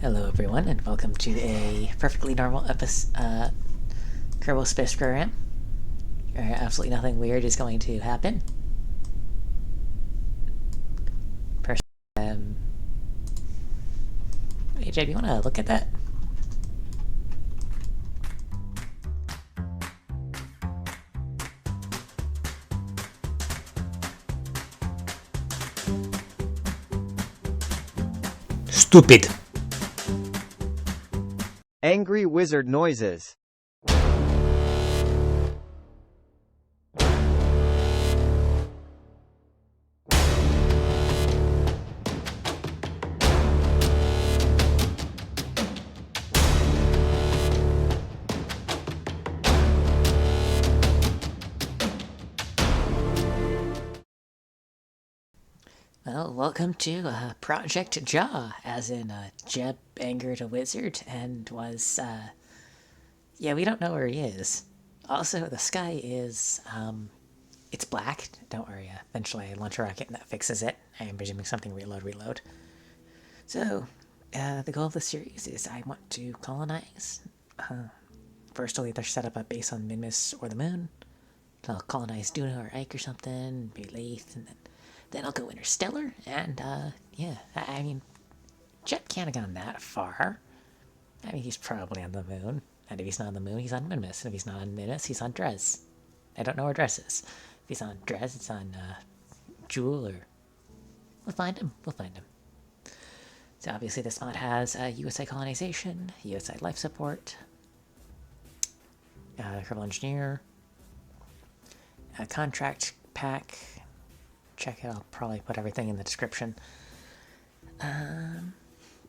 Hello everyone, and welcome to a perfectly normal episode, Kerbal Space Program. Absolutely nothing weird is going to happen. AJ, do you want to look at that? Stupid! Angry wizard noises. Well, welcome to Project Jaw, as in Jeb angered a wizard and was, yeah, we don't know where he is. Also, the sky is, it's black. Don't worry, eventually I launch a rocket and that fixes it. I am presuming something reload. So, the goal of the series is I want to colonize. First, I'll either set up a base on Minmus or the moon. I'll colonize Duna or Ike or something, maybe Lathe, and then I'll go interstellar, and, yeah, I mean, Jet can't have gone that far. I mean, he's probably on the moon, and if he's not on the moon, he's on Minmus, and if he's not on Minmus, he's on Drez. I don't know where Drez is. If he's on Drez, it's on, Jewel, or... We'll find him. So obviously this mod has, USI Kolinization, USI Lifesupport, Kerbal Engineer, a contract pack. Check it, I'll probably put everything in the description. And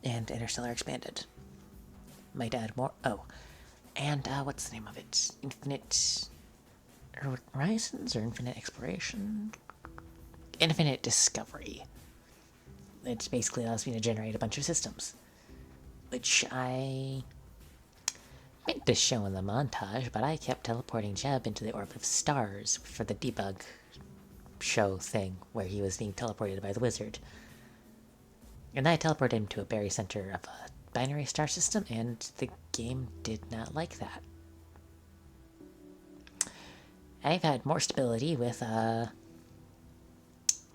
Interstellar Expanded. Might add more. Oh, and what's the name of it? Infinite Horizons or Infinite Exploration? Infinite Discovery. It basically allows me to generate a bunch of systems, which I meant to show in the montage, but I kept teleporting Jeb into the orbit of stars for the debug show thing where he was being teleported by the wizard. And I teleported him to a barycenter of a binary star system, and the game did not like that. I've had more stability with,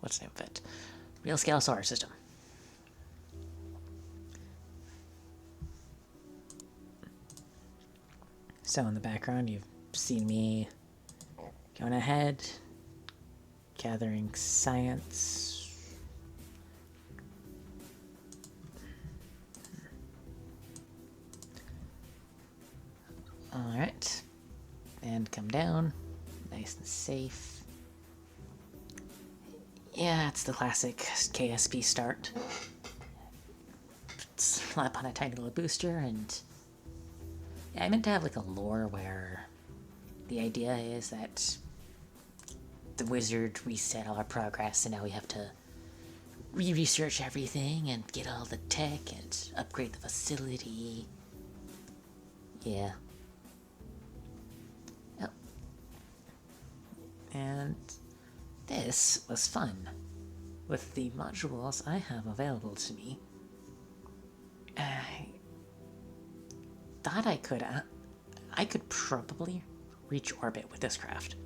what's the name of it? Real scale solar system. So in the background, you've seen me going ahead, gathering science. Alright. And come down. Nice and safe. Yeah, it's the classic KSP start. Slap on a tiny little booster, and yeah, I meant to have like a lore where the idea is that the wizard reset all our progress, and now we have to re-research everything and get all the tech and upgrade the facility. Yeah. Oh. And this was fun. With the modules I have available to me, I thought I could probably reach orbit with this craft.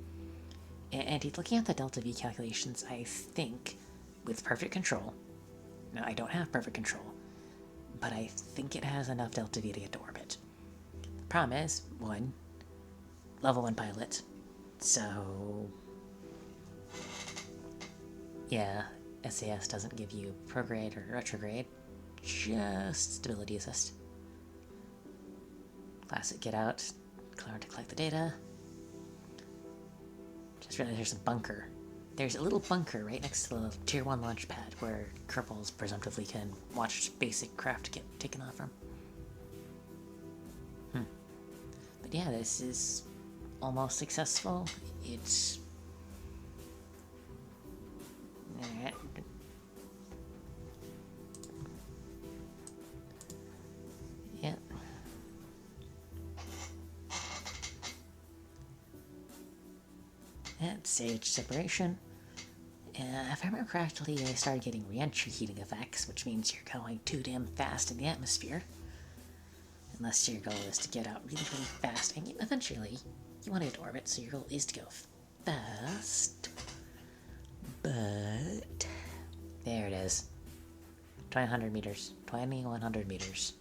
And looking at the delta V calculations, I think with perfect control, now I don't have perfect control, but I think it has enough delta V to get to orbit. The problem is, one, level 1 pilot, so yeah, SAS doesn't give you prograde or retrograde, just stability assist. Classic get out, clear to collect the data. Just realized there's a bunker. There's a little bunker right next to the tier 1 launch pad where Kerbals presumptively can watch basic craft get taken off from. But yeah, this is almost successful. It's... yeah. And stage separation. If I remember correctly, I started getting re-entry heating effects, which means you're going too damn fast in the atmosphere. Unless your goal is to get out really, really fast. I mean, eventually, you want to get to orbit, so your goal is to go fast. But... there it is. 2,100 meters. 2,100 meters.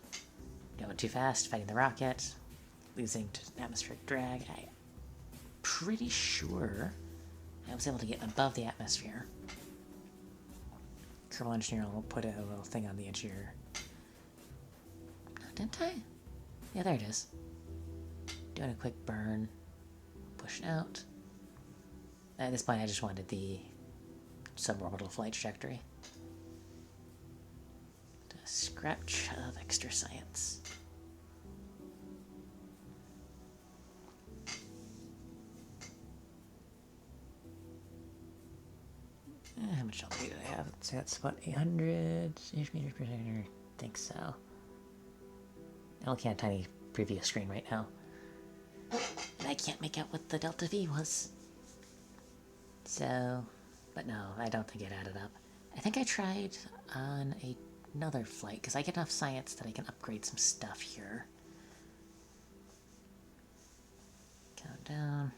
Going too fast, fighting the rocket. Losing to atmospheric drag. I'm pretty sure I was able to get above the atmosphere. Kerbal Engineer will put a little thing on the edge here. Didn't I? Yeah, there it is. Doing a quick burn. Push out. At this point, I just wanted the suborbital flight trajectory. A scratch of extra science. How much altitude do I have? So that's about 800 meters per second. I think so. I'm looking at a tiny preview screen right now. And I can't make out what the delta V was. So, but no, I don't think it added up. I think I tried on another flight, because I get enough science that I can upgrade some stuff here. Count down.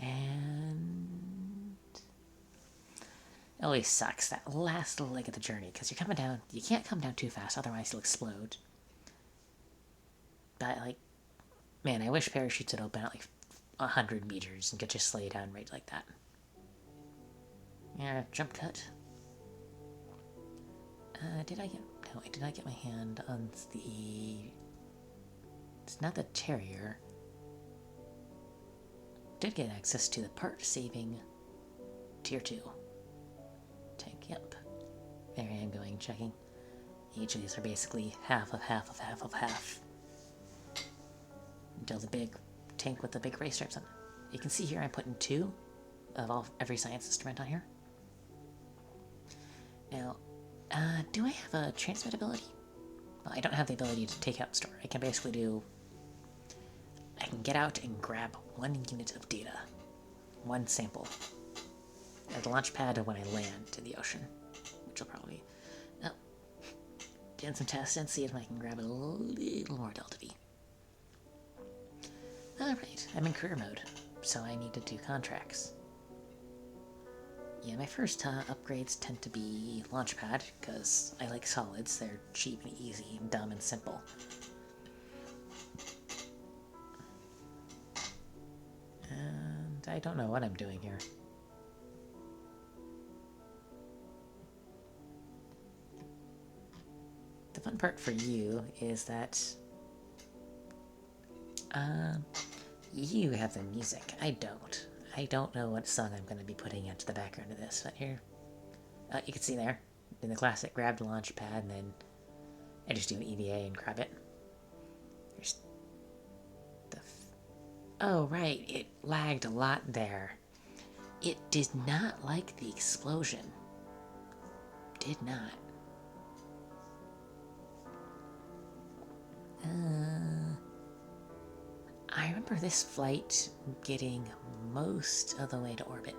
And it always sucks, that last little leg of the journey, because you're coming down, you can't come down too fast, otherwise you'll explode. But, like, man, I wish parachutes would open at, like, 100 meters and could just lay down right like that. Yeah, jump cut. Did I get... no, I did not get my hand on the... it's not the Terrier. Did get access to the part-saving Tier 2. Tank, yep. There I am going, checking. Each of these are basically half of half of half of half. Until the big tank with the big race stripes on it. You can see here I'm putting 2 of every science instrument on here. Now, do I have a transmit ability? Well, I don't have the ability to take out and store. I can basically do... I can get out and grab 1 unit of data. 1 sample. At the launch pad when I land in the ocean. Which will probably... oh. Doing some tests and see if I can grab a little more delta V. Alright, I'm in career mode, so I need to do contracts. Yeah, my first upgrades tend to be Launchpad, because I like solids. They're cheap and easy and dumb and simple. And I don't know what I'm doing here. The fun part for you is that you have the music. I don't. I don't know what song I'm going to be putting into the background of this, but here. You can see there. In the classic, grab the launch pad, and then I just do an EVA and grab it. Here's the... oh, right. It lagged a lot there. It did not like the explosion. Did not. I remember this flight getting most of the way to orbit.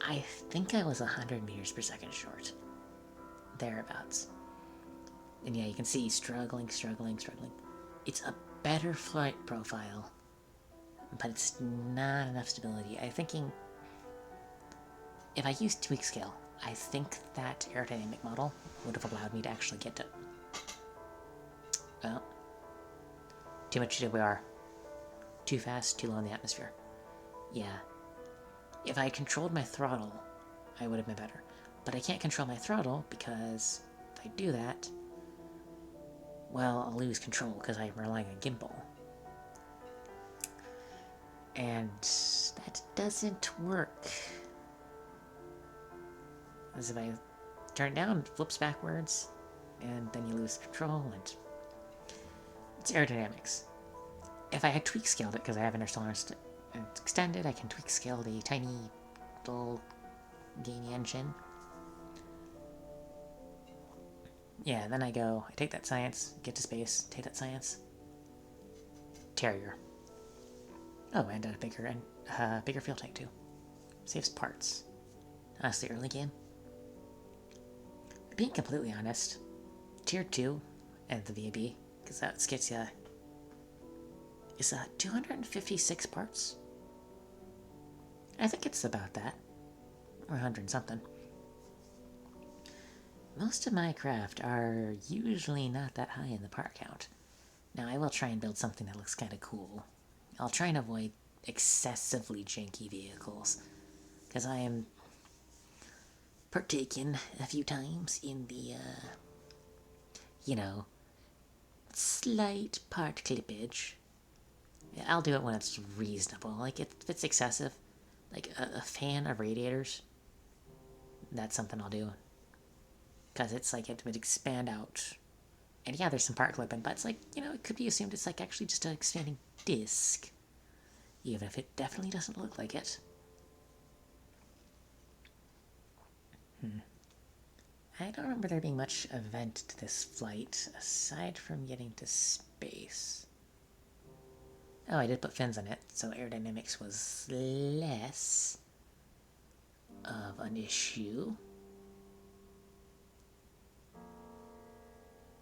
I think I was 100 meters per second short. Thereabouts. And yeah, you can see struggling. It's a better flight profile, but it's not enough stability. I'm thinking if I used tweak scale, I think that aerodynamic model would have allowed me to actually get to... well, too much GWR. Too fast, too low in the atmosphere. Yeah. If I had controlled my throttle, I would have been better. But I can't control my throttle because if I do that, well, I'll lose control because I'm relying on gimbal. And that doesn't work. As if I turn it down, it flips backwards, and then you lose control, and it's aerodynamics. If I had tweak scaled it, because I have Interstellar Extended, I can tweak scale the tiny little gamey engine. Yeah, then I take that science, get to space, take that science. Terrier. Oh, and a bigger fuel tank too. Saves parts. That's the early game. Being completely honest, Tier 2 and the VAB, because that gets you, is 256 parts? I think it's about that. Or 100 something. Most of my craft are usually not that high in the part count. Now, I will try and build something that looks kind of cool. I'll try and avoid excessively janky vehicles, because I am partaken a few times in the, slight part clippage. Yeah, I'll do it when it's reasonable. Like, if it's excessive, like a fan of radiators, that's something I'll do. Because it's like it would expand out. And yeah, there's some part clipping, but it's like, it could be assumed it's like actually just an expanding disc. Even if it definitely doesn't look like it. I don't remember there being much event to this flight, aside from getting to space. Oh, I did put fins on it, so aerodynamics was less of an issue.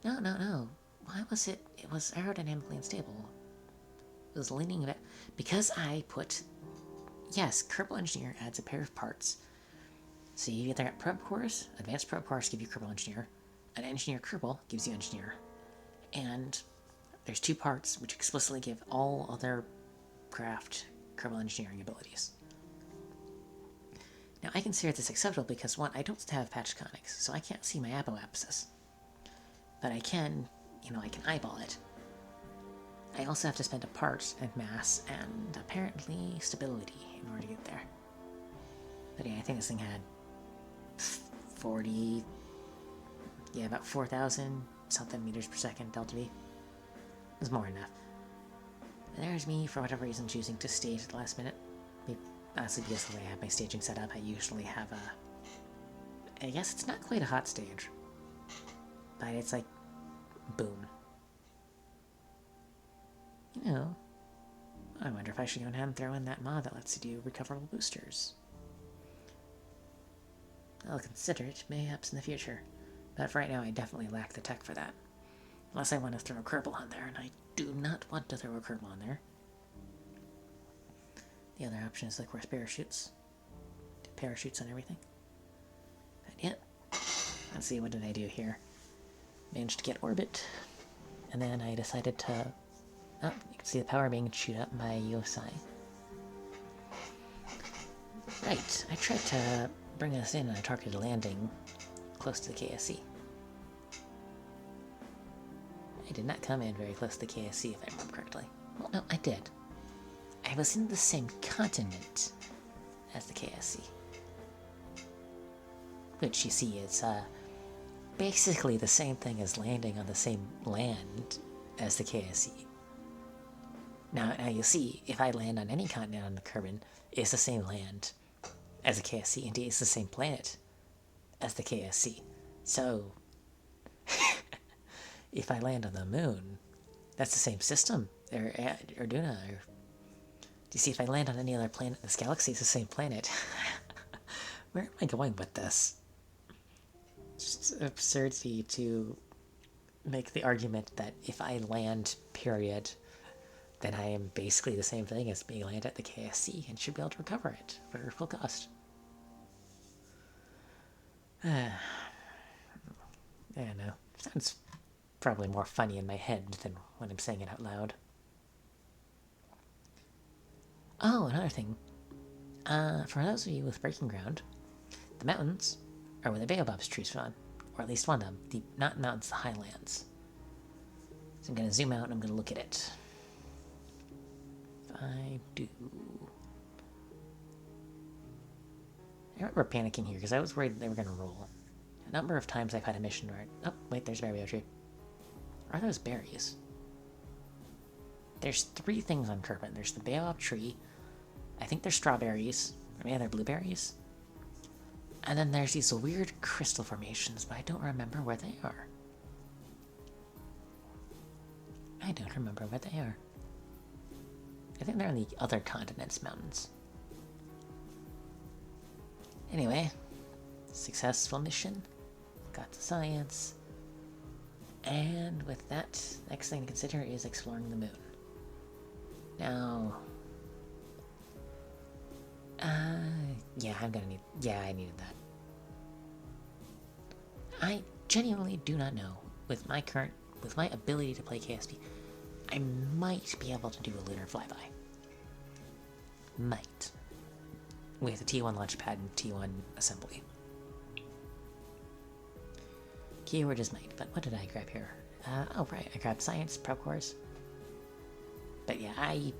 No. Why was it? It was aerodynamically unstable. It was leaning a bit. Because I put... Yes, Kerbal Engineer adds a pair of parts. So you either get probe cores, advanced probe cores give you Kerbal Engineer, an Engineer Kerbal gives you Engineer. And there's 2 parts which explicitly give all other craft Kerbal Engineering abilities. Now I consider this acceptable because 1, I don't have patch conics, so I can't see my apoapsis. But I can, I can eyeball it. I also have to spend a part and mass and apparently stability in order to get there. But yeah, I think this thing had 40, about 4,000 something meters per second delta V. It was more than enough. And there's me, for whatever reason, choosing to stage at the last minute. Honestly, because the way I have my staging set up, I usually have I guess it's not quite a hot stage. But it's like, boom. I wonder if I should go ahead and throw in that mod that lets you do recoverable boosters. I'll consider it, perhaps in the future. But for right now, I definitely lack the tech for that. Unless I want to throw a Kerbal on there, and I do not want to throw a Kerbal on there. The other option is, of course, parachutes. Do parachutes on everything. But yeah. Let's see, what did I do here? Managed to get orbit. And then I decided to... Oh, you can see the power being chewed up by USI. Right, I tried to bring us in on a targeted landing close to the KSC. I did not come in very close to the KSC, if I remember correctly. Well, no, I did. I was in the same continent as the KSC. Which, you see, is basically the same thing as landing on the same land as the KSC. Now you see, if I land on any continent on the Kerbin, it's the same land as the KSC. Indeed, it's the same planet as the KSC. So, if I land on the moon, that's the same system. Or Arduna. Or, do you see, if I land on any other planet in this galaxy, it's the same planet. Where am I going with this? Just absurdity to make the argument that if I land, period, then I am basically the same thing as being landed at the KSC and should be able to recover it for full cost. I don't know. Sounds probably more funny in my head than when I'm saying it out loud. Oh, another thing. For those of you with breaking ground, the mountains are where the baobabs trees spawn, or at least one of them. Not mountains, the highlands. So I'm going to zoom out and I'm going to look at it. If I do... I remember panicking here because I was worried they were going to roll. A number of times I've had a mission where... Oh, wait, there's a berry tree. Are those berries? There's 3 things on Kerbin. There's the baobab tree. I think they're strawberries. Or maybe they're blueberries. And then there's these weird crystal formations, but I don't remember where they are. I don't remember where they are. I think they're on the other continent's mountains. Anyway, successful mission. Got the science. And with that, next thing to consider is exploring the moon. Now... yeah, I'm gonna need... Yeah, I needed that. I genuinely do not know. With my ability to play KSP, I might be able to do a lunar flyby. Might. With a T1 Launchpad and T1 assembly. Keyword is might, but what did I grab here? Oh right, I grabbed science, prep course. But yeah, I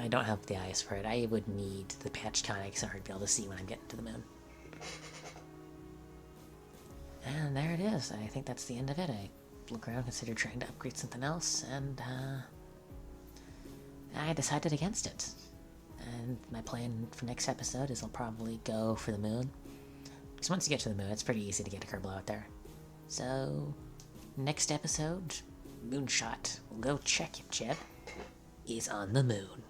don't have the eyes for it. I would need the patch tonics in order to be able to see when I'm getting to the moon. And there it is. I think that's the end of it. I look around, consider trying to upgrade something else, and I decided against it. And my plan for next episode is I'll probably go for the moon. Because once you get to the moon, it's pretty easy to get a Kerbal out there. So, next episode, Moonshot. We'll go check if Jeb is on the moon.